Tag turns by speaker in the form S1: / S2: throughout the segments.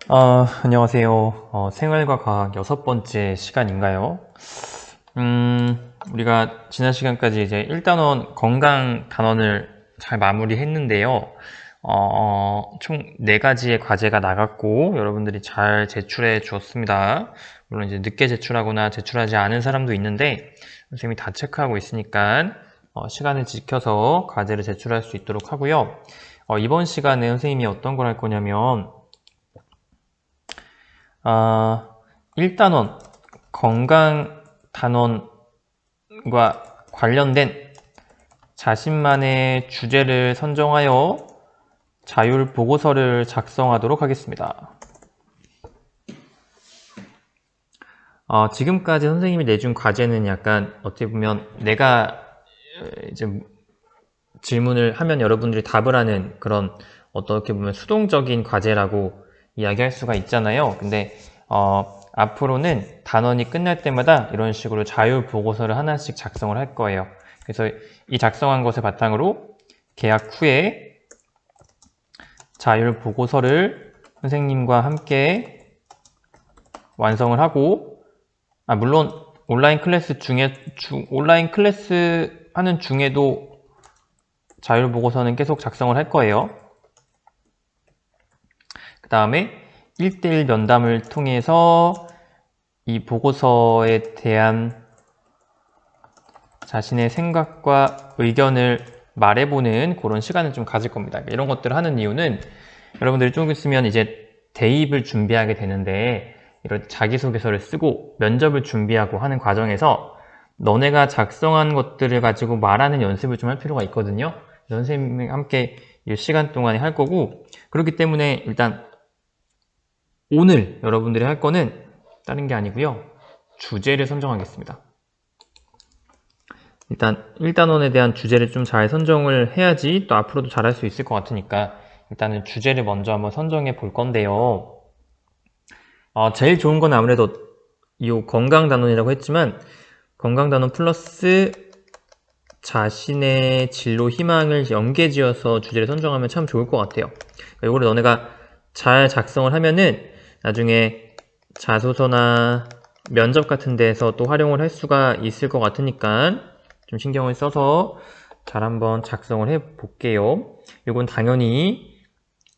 S1: 안녕하세요. 생활과 과학 여섯 번째 시간인가요? 우리가 지난 시간까지 이제 1단원 건강 단원을 잘 마무리했는데요. 총 4가지의 과제가 나갔고, 여러분들이 잘 제출해 주었습니다. 물론 이제 늦게 제출하거나 제출하지 않은 사람도 있는데, 선생님이 다 체크하고 있으니까, 시간을 지켜서 과제를 제출할 수 있도록 하고요. 이번 시간에 선생님이 어떤 걸 할 거냐면, 1단원 건강 단원과 관련된 자신만의 주제를 선정하여 자율 보고서를 작성하도록 하겠습니다. 지금까지 선생님이 내준 과제는 약간 어떻게 보면 내가 이제 질문을 하면 여러분들이 답을 하는 그런 어떻게 보면 수동적인 과제라고 이야기할 수가 있잖아요. 근데 앞으로는 단원이 끝날 때마다 이런 식으로 자율 보고서를 하나씩 작성을 할 거예요. 그래서 이 작성한 것을 바탕으로 개학 후에 자율 보고서를 선생님과 함께 완성을 하고, 물론 온라인 클래스 하는 중에도 자율 보고서는 계속 작성을 할 거예요. 그 다음에 1대1 면담을 통해서 이 보고서에 대한 자신의 생각과 의견을 말해보는 그런 시간을 좀 가질 겁니다. 이런 것들을 하는 이유는 여러분들이 조금 있으면 이제 대입을 준비하게 되는데, 이런 자기소개서를 쓰고 면접을 준비하고 하는 과정에서 너네가 작성한 것들을 가지고 말하는 연습을 좀 할 필요가 있거든요. 선생님과 함께 이 시간 동안에 할 거고, 그렇기 때문에 일단 오늘 여러분들이 할 거는 다른 게 아니고요. 주제를 선정하겠습니다. 일단 1단원에 대한 주제를 좀 잘 선정을 해야지 또 앞으로도 잘할 수 있을 것 같으니까 일단은 주제를 먼저 한번 선정해 볼 건데요. 제일 좋은 건 아무래도 이 건강단원이라고 했지만 건강단원 플러스 자신의 진로 희망을 연계지어서 주제를 선정하면 참 좋을 것 같아요. 이거를 너네가 잘 작성을 하면은 나중에 자소서나 면접 같은 데에서 또 활용을 할 수가 있을 것 같으니까 좀 신경을 써서 잘 한번 작성을 해 볼게요. 이건 당연히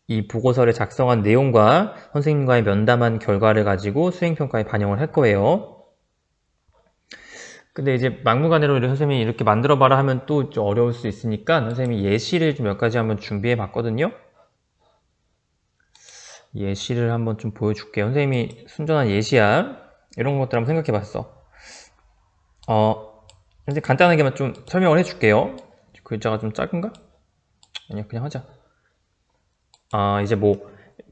S1: 이 보고서를 작성한 내용과 선생님과의 면담한 결과를 가지고 수행평가에 반영을 할 거예요. 근데 이제 막무가내로 선생님이 이렇게 만들어봐라 하면 또 좀 어려울 수 있으니까 선생님이 예시를 좀 몇 가지 한번 준비해 봤거든요. 예시를 한번 좀 보여줄게요. 선생님이 순전한 예시야. 이런 것들 한번 생각해 봤어. 이제 간단하게만 좀 설명을 해줄게요. 글자가 좀 작은가? 아니야, 그냥 하자. 이제 뭐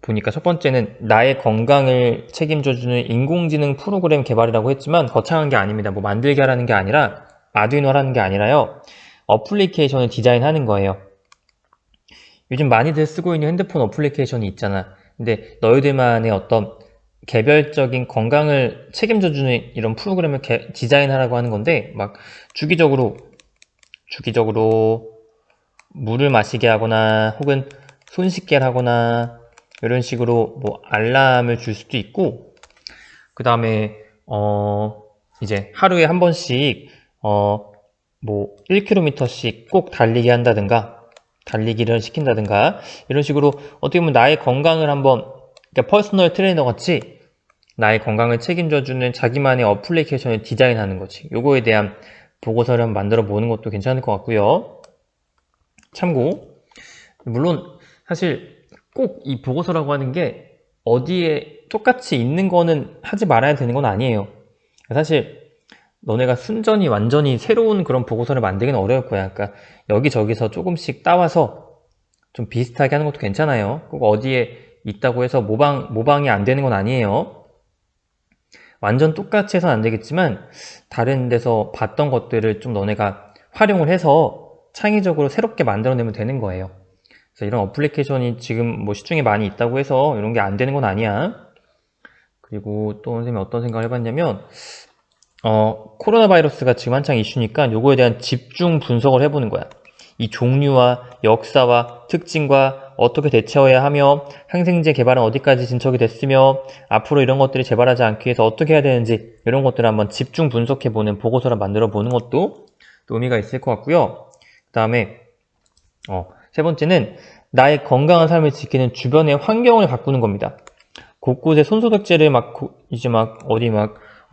S1: 보니까 첫 번째는 나의 건강을 책임져주는 인공지능 프로그램 개발이라고 했지만 거창한 게 아닙니다. 뭐 만들게 하라는 게 아니라 아두이노라는 게 아니라요. 어플리케이션을 디자인하는 거예요. 요즘 많이들 쓰고 있는 핸드폰 어플리케이션이 있잖아. 근데 너희들만의 어떤 개별적인 건강을 책임져주는 이런 프로그램을 디자인하라고 하는 건데, 막 주기적으로 물을 마시게 하거나 혹은 손 씻게 하거나 이런 식으로 뭐 알람을 줄 수도 있고, 그 다음에 이제 하루에 한 번씩 뭐 1km씩 꼭 달리게 한다든가 달리기를 시킨다든가 이런 식으로 어떻게 보면 나의 건강을 한번, 그러니까 퍼스널 트레이너 같이 나의 건강을 책임져주는 자기만의 어플리케이션을 디자인하는 거지. 요거에 대한 보고서를 한번 만들어 보는 것도 괜찮을 것 같고요. 참고, 물론 사실 꼭 이 보고서라고 하는 게 어디에 똑같이 있는 거는 하지 말아야 되는 건 아니에요. 사실 너네가 순전히 완전히 새로운 그런 보고서를 만들기는 어려울 거야. 그러니까 여기저기서 조금씩 따와서 좀 비슷하게 하는 것도 괜찮아요. 꼭 어디에 있다고 해서 모방이 안 되는 건 아니에요. 완전 똑같이 해서는 안 되겠지만 다른 데서 봤던 것들을 좀 너네가 활용을 해서 창의적으로 새롭게 만들어내면 되는 거예요. 그래서 이런 어플리케이션이 지금 뭐 시중에 많이 있다고 해서 이런 게 안 되는 건 아니야. 그리고 또 선생님이 어떤 생각을 해봤냐면 코로나 바이러스가 지금 한창 이슈니까 요거에 대한 집중 분석을 해보는 거야. 이 종류와 역사와 특징과 어떻게 대처해야 하며 항생제 개발은 어디까지 진척이 됐으며 앞으로 이런 것들이 재발하지 않기 위해서 어떻게 해야 되는지 이런 것들을 한번 집중 분석해보는 보고서를 만들어 보는 것도 또 의미가 있을 것 같고요. 그 다음에 세 번째는 나의 건강한 삶을 지키는 주변의 환경을 가꾸는 겁니다. 곳곳에 손소독제를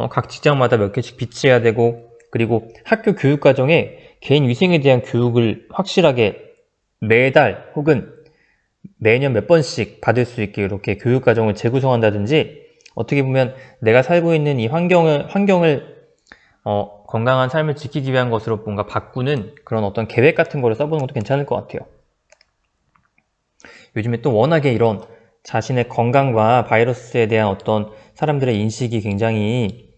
S1: 각 직장마다 몇 개씩 비치해야 되고, 그리고 학교 교육 과정에 개인 위생에 대한 교육을 확실하게 매달 혹은 매년 몇 번씩 받을 수 있게 이렇게 교육 과정을 재구성한다든지, 어떻게 보면 내가 살고 있는 이 환경을 건강한 삶을 지키기 위한 것으로 뭔가 바꾸는 그런 어떤 계획 같은 거를 써보는 것도 괜찮을 것 같아요. 요즘에 또 워낙에 이런 자신의 건강과 바이러스에 대한 어떤 사람들의 인식이 굉장히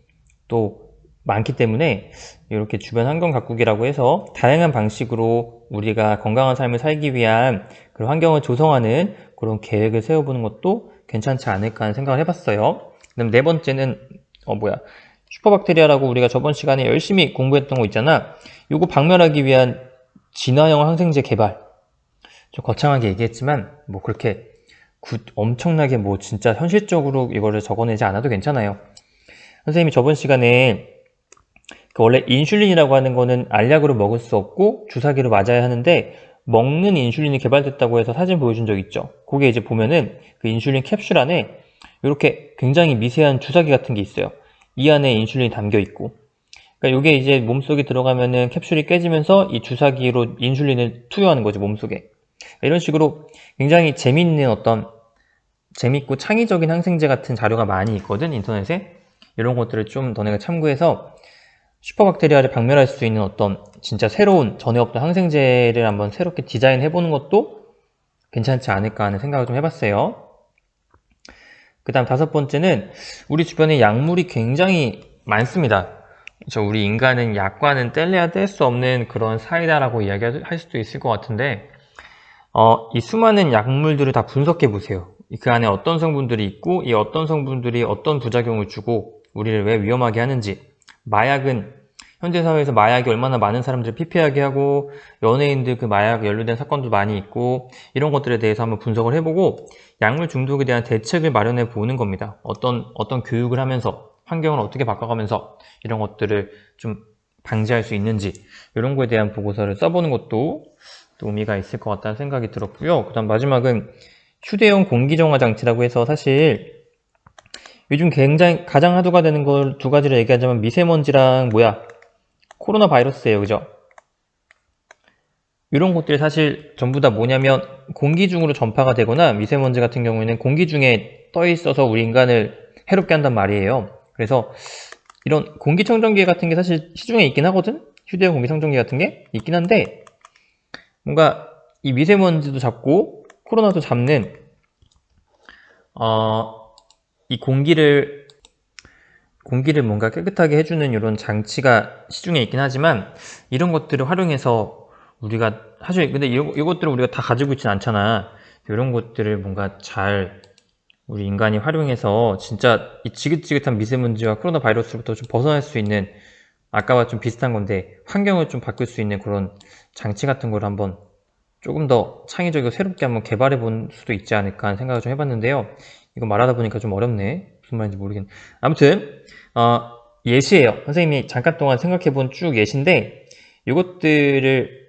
S1: 또 많기 때문에 이렇게 주변 환경 가꾸기라고 해서 다양한 방식으로 우리가 건강한 삶을 살기 위한 그런 환경을 조성하는 그런 계획을 세워보는 것도 괜찮지 않을까 하는 생각을 해봤어요. 그다음 네 번째는 슈퍼박테리아라고 우리가 저번 시간에 열심히 공부했던 거 있잖아. 이거 박멸하기 위한 진화형 항생제 개발. 좀 거창하게 얘기했지만 뭐 그렇게 엄청나게 뭐 진짜 현실적으로 이거를 적어내지 않아도 괜찮아요. 선생님이 저번 시간에 원래 인슐린이라고 하는 거는 알약으로 먹을 수 없고 주사기로 맞아야 하는데 먹는 인슐린이 개발됐다고 해서 사진 보여준 적 있죠. 거기에 이제 보면은 그 인슐린 캡슐 안에 이렇게 굉장히 미세한 주사기 같은 게 있어요. 이 안에 인슐린이 담겨 있고, 그러니까 이게 이제 몸속에 들어가면은 캡슐이 깨지면서 이 주사기로 인슐린을 투여하는 거죠, 몸속에. 이런 식으로 굉장히 재밌고 창의적인 항생제 같은 자료가 많이 있거든, 인터넷에. 이런 것들을 좀 너네가 참고해서 슈퍼박테리아를 박멸할 수 있는 어떤 진짜 새로운 전에 없던 항생제를 한번 새롭게 디자인해보는 것도 괜찮지 않을까 하는 생각을 좀 해봤어요. 그 다음 다섯 번째는 우리 주변에 약물이 굉장히 많습니다. 우리 인간은 약과는 뗄래야 뗄 수 없는 그런 사이다라고 이야기할 수도 있을 것 같은데, 이 수많은 약물들을 다 분석해 보세요. 그 안에 어떤 성분들이 있고 이 어떤 성분들이 어떤 부작용을 주고 우리를 왜 위험하게 하는지, 마약은 현대사회에서 마약이 얼마나 많은 사람들을 피폐하게 하고 연예인들 그 마약 연루된 사건도 많이 있고, 이런 것들에 대해서 한번 분석을 해보고 약물 중독에 대한 대책을 마련해 보는 겁니다. 어떤 교육을 하면서 환경을 어떻게 바꿔가면서 이런 것들을 좀 방지할 수 있는지, 이런 거에 대한 보고서를 써보는 것도 또 의미가 있을 것 같다는 생각이 들었고요. 그 다음 마지막은 휴대용 공기정화 장치라고 해서, 사실 요즘 굉장히 가장 화두가 되는 걸 두 가지를 얘기하자면 미세먼지랑 코로나 바이러스예요. 그죠? 이런 것들이 사실 전부 다 뭐냐면 공기 중으로 전파가 되거나, 미세먼지 같은 경우에는 공기 중에 떠 있어서 우리 인간을 해롭게 한단 말이에요. 그래서 이런 공기청정기 같은 게 사실 시중에 있긴 하거든? 휴대용 공기청정기 같은 게 있긴 한데, 뭔가 이 미세먼지도 잡고 코로나도 잡는 이 공기를 뭔가 깨끗하게 해주는 이런 장치가 시중에 있긴 하지만, 이런 것들을 활용해서 우리가 사실 근데 이것들을 우리가 다 가지고 있진 않잖아. 이런 것들을 뭔가 잘 우리 인간이 활용해서 진짜 이 지긋지긋한 미세먼지와 코로나 바이러스로부터 좀 벗어날 수 있는, 아까와 좀 비슷한 건데 환경을 좀 바꿀 수 있는 그런 장치 같은 걸 한번 조금 더 창의적이고 새롭게 한번 개발해 볼 수도 있지 않을까 하는 생각을 좀 해봤는데요. 이거 말하다 보니까 좀 어렵네. 무슨 말인지 모르겠네. 아무튼 예시예요. 선생님이 잠깐 동안 생각해 본 쭉 예시인데, 이것들을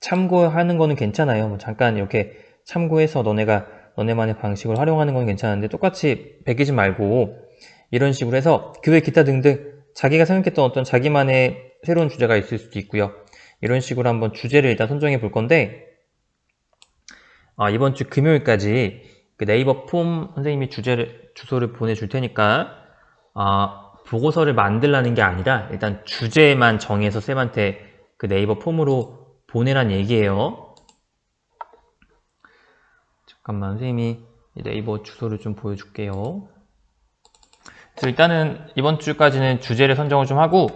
S1: 참고하는 거는 괜찮아요. 뭐 잠깐 이렇게 참고해서 너네만의 방식을 활용하는 건 괜찮은데, 똑같이 베끼지 말고 이런 식으로 해서 교회 기타 등등 자기가 생각했던 어떤 자기만의 새로운 주제가 있을 수도 있고요. 이런 식으로 한번 주제를 일단 선정해 볼 건데, 이번 주 금요일까지 그 네이버 폼 선생님이 주소를 보내줄 테니까 보고서를 만들라는 게 아니라 일단 주제만 정해서 쌤한테 그 네이버 폼으로 보내란 얘기예요. 잠깐만, 선생님이 네이버 주소를 좀 보여줄게요. 그래서 일단은 이번 주까지는 주제를 선정을 좀 하고,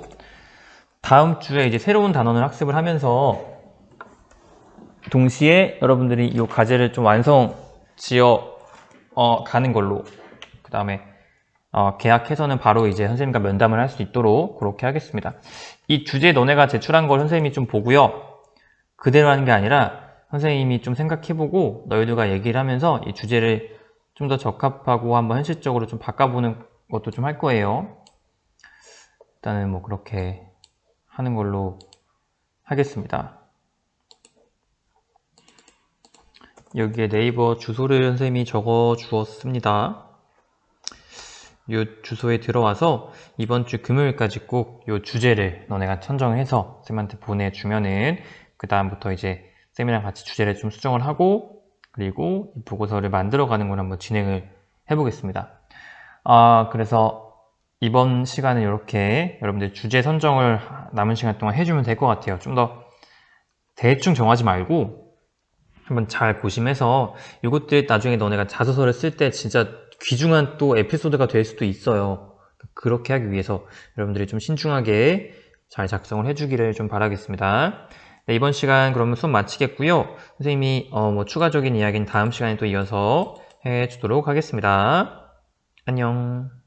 S1: 다음 주에 이제 새로운 단원을 학습을 하면서 동시에 여러분들이 이 과제를 좀 완성 지어 가는 걸로, 그 다음에 계약해서는 바로 이제 선생님과 면담을 할 수 있도록 그렇게 하겠습니다. 이 주제 너네가 제출한 걸 선생님이 좀 보고요. 그대로 하는 게 아니라 선생님이 좀 생각해보고 너희들과 얘기를 하면서 이 주제를 좀 더 적합하고 한번 현실적으로 좀 바꿔보는 것도 좀 할 거예요. 일단은 뭐 그렇게 하는 걸로 하겠습니다. 여기에 네이버 주소를 선생님이 적어 주었습니다. 이 주소에 들어와서 이번 주 금요일까지 꼭 이 주제를 너네가 선정해서 쌤한테 보내주면은 그 다음부터 이제 쌤이랑 같이 주제를 좀 수정을 하고 그리고 이 보고서를 만들어가는 걸 한번 진행을 해보겠습니다. 그래서 이번 시간은 이렇게 여러분들 주제 선정을 남은 시간 동안 해주면 될 것 같아요. 좀 더 대충 정하지 말고 한번 잘 고심해서 이것들 나중에 너네가 자소서를 쓸 때 진짜 귀중한 또 에피소드가 될 수도 있어요. 그렇게 하기 위해서 여러분들이 좀 신중하게 잘 작성을 해주기를 좀 바라겠습니다. 네, 이번 시간 그러면 수업 마치겠고요. 선생님이 뭐 추가적인 이야기는 다음 시간에 또 이어서 해주도록 하겠습니다. 안녕.